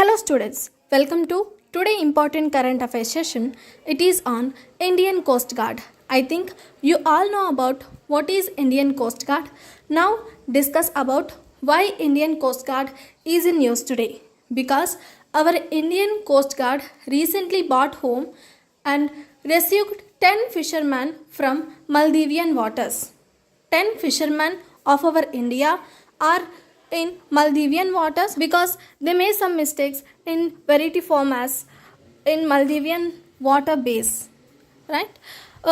Hello students, welcome to today important current affairs session. It is on Indian Coast Guard. I think you all know about what is Indian Coast Guard. Now discuss about why Indian Coast Guard is in news today. Because our Indian Coast Guard recently brought home and rescued 10 fishermen from Maldivian waters. 10 fishermen of our India are in Maldivian waters because they made some mistakes in variety form as in Maldivian water base, right?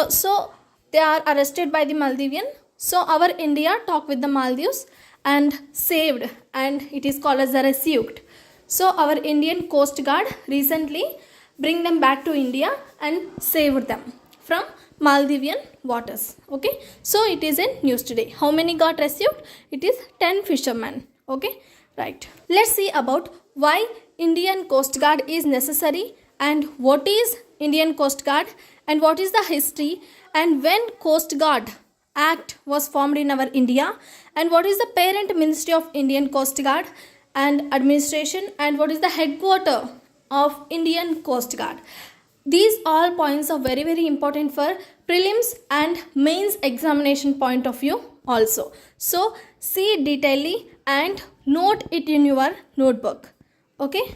So they are arrested by the Maldivian. So our India talked with the Maldives and saved, and it is called as a rescued. So our Indian Coast Guard recently bring them back to India and saved them from Maldivian waters. Okay, so it is in news today. How many got rescued? It is 10 fishermen. Okay, right. Let's see about why Indian Coast Guard is necessary and what is Indian Coast Guard and what is the history and when Coast Guard Act was formed in our India and what is the parent ministry of Indian Coast Guard and administration and what is the headquarter of Indian Coast Guard. These all points are very important for prelims and mains examination point of view also. So see it detailedly and note it in your notebook. Okay.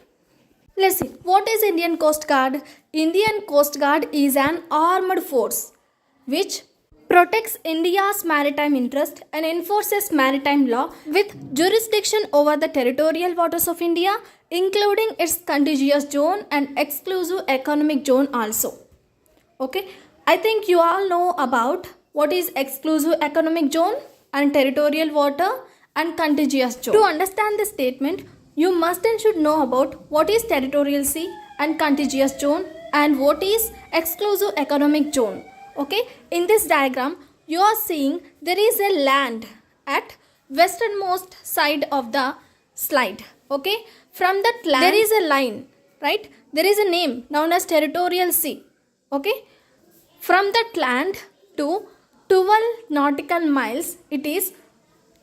Let's see. What is Indian Coast Guard? Indian Coast Guard is an armed force which protects India's maritime interest and enforces maritime law with jurisdiction over the territorial waters of India, including its contiguous zone and exclusive economic zone also. Okay, I think you all know about what is exclusive economic zone and territorial water and contiguous zone. To understand this statement, you must and should know about what is territorial sea and contiguous zone and what is exclusive economic zone. Okay, in this diagram you are seeing there is a land at westernmost side of the slide. Okay, from that land there is a line, right? There is a name known as territorial sea. Okay, from that land to 12 nautical miles it is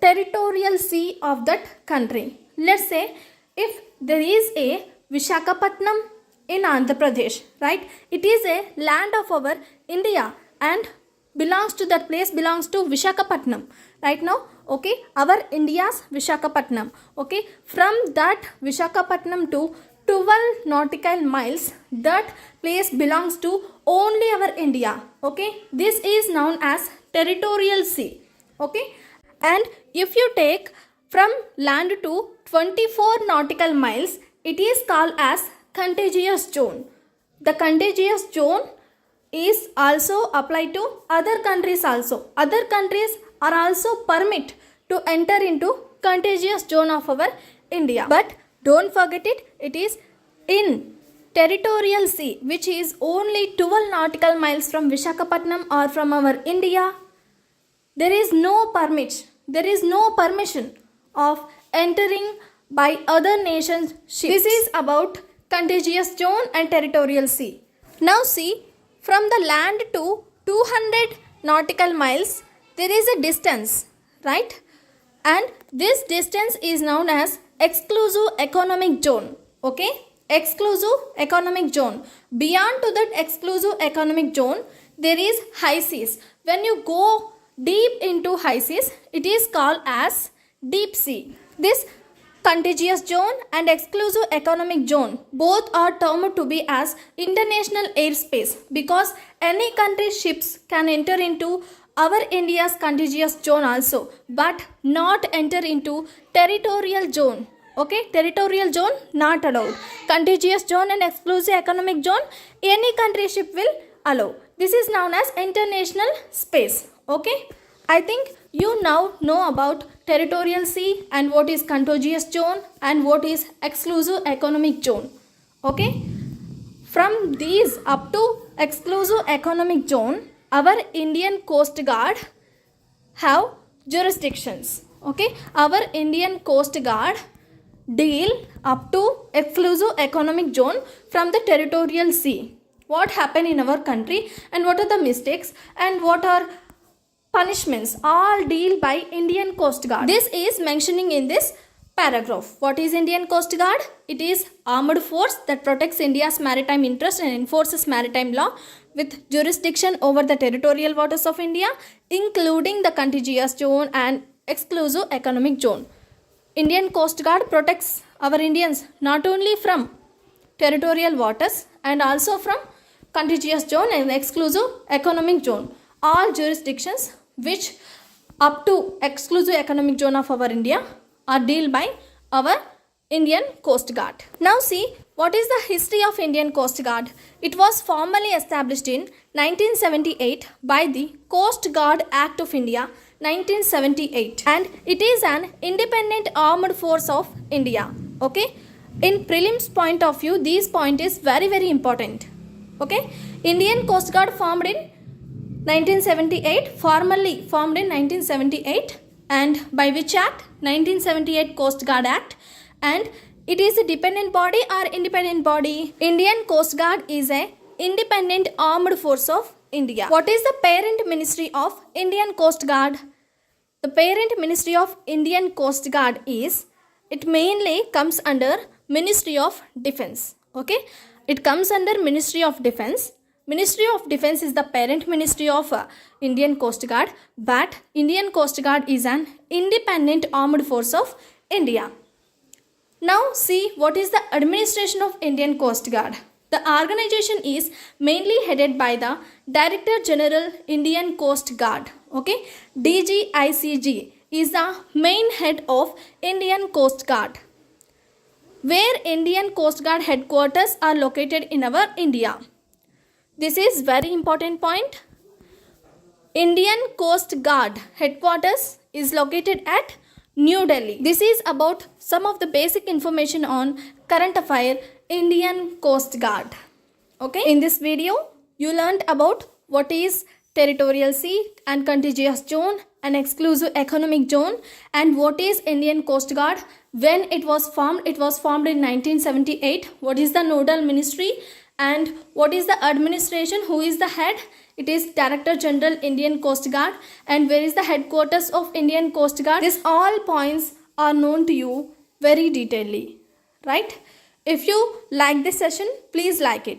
territorial sea of that country. Let's say if there is a Visakhapatnam in Andhra Pradesh, right? It is a land of our India and belongs to that place, belongs to Visakhapatnam right now. Okay, our India's Visakhapatnam. Okay, from that Visakhapatnam to 12 nautical miles, that place belongs to only our India. Okay, this is known as territorial sea. Okay, and if you take from land to 24 nautical miles, it is called as contiguous zone. The contiguous zone is also applied to other countries also. Other countries are also permit to enter into contiguous zone of our India. But don't forget it, it is in territorial sea which is only 12 nautical miles from Visakhapatnam or from our India. There is no permit, there is no permission of entering by other nations ships. This is about contiguous zone and territorial sea. Now see, from the land to 200 nautical miles there is a distance, right? And this distance is known as exclusive economic zone. Okay, exclusive economic zone. Beyond to that exclusive economic zone there is high seas. When you go deep into high seas it is called as deep sea. This contiguous zone and exclusive economic zone both are termed to be as international airspace because any country's ships can enter into our India's contiguous zone also but not enter into territorial zone. Okay, territorial zone not allowed. Contiguous zone and exclusive economic zone any country ship will allow. This is known as international space. Okay, I think you now know about territorial sea and what is contiguous zone and what is exclusive economic zone. Okay, from these up to exclusive economic zone our Indian Coast Guard have jurisdictions. Okay, our Indian Coast Guard deal up to exclusive economic zone from the territorial sea. What happened in our country and what are the mistakes and what are punishments all deal by Indian Coast Guard. This is mentioning in this paragraph. What is Indian Coast Guard? It is armed force that protects India's maritime interest and enforces maritime law with jurisdiction over the territorial waters of India, including the contiguous zone and exclusive economic zone. Indian Coast Guard protects our Indians not only from territorial waters and also from contiguous zone and exclusive economic zone. All jurisdictions which up to exclusive economic zone of our India are dealt by our Indian Coast Guard. Now see, what is the history of Indian Coast Guard? It was formally established in 1978 by the Coast Guard Act of India 1978, and it is an independent armed force of India. Okay, in prelims point of view, this point is very important. Okay, Indian Coast Guard formed in 1978, formally formed in 1978, and by which act? 1978 Coast Guard Act. And it is a dependent body or independent body? Indian Coast Guard is a independent armed force of India. What is the parent ministry of Indian Coast Guard? The parent ministry of Indian Coast Guard is, it mainly comes under Ministry of Defense. Okay, it comes under Ministry of Defense. Ministry of Defense is the parent ministry of Indian Coast Guard, but Indian Coast Guard is an independent armed force of India. Now see, what is the administration of Indian Coast Guard? The organization is mainly headed by the Director General Indian Coast Guard. Okay, DGICG is the main head of Indian Coast Guard, where Indian Coast Guard headquarters are located in our India. This is very important point. Indian Coast Guard headquarters is located at New Delhi. This is about some of the basic information on current affair Indian Coast Guard. Okay, in this video you learned about what is territorial sea and contiguous zone and exclusive economic zone, and what is Indian Coast Guard, when it was formed. It was formed in 1978. What is the nodal ministry and what is the administration? Who is the head? It is Director General Indian Coast Guard. And where is the headquarters of Indian Coast Guard? These all points are known to you very detailedly, right? If you like this session, please like it.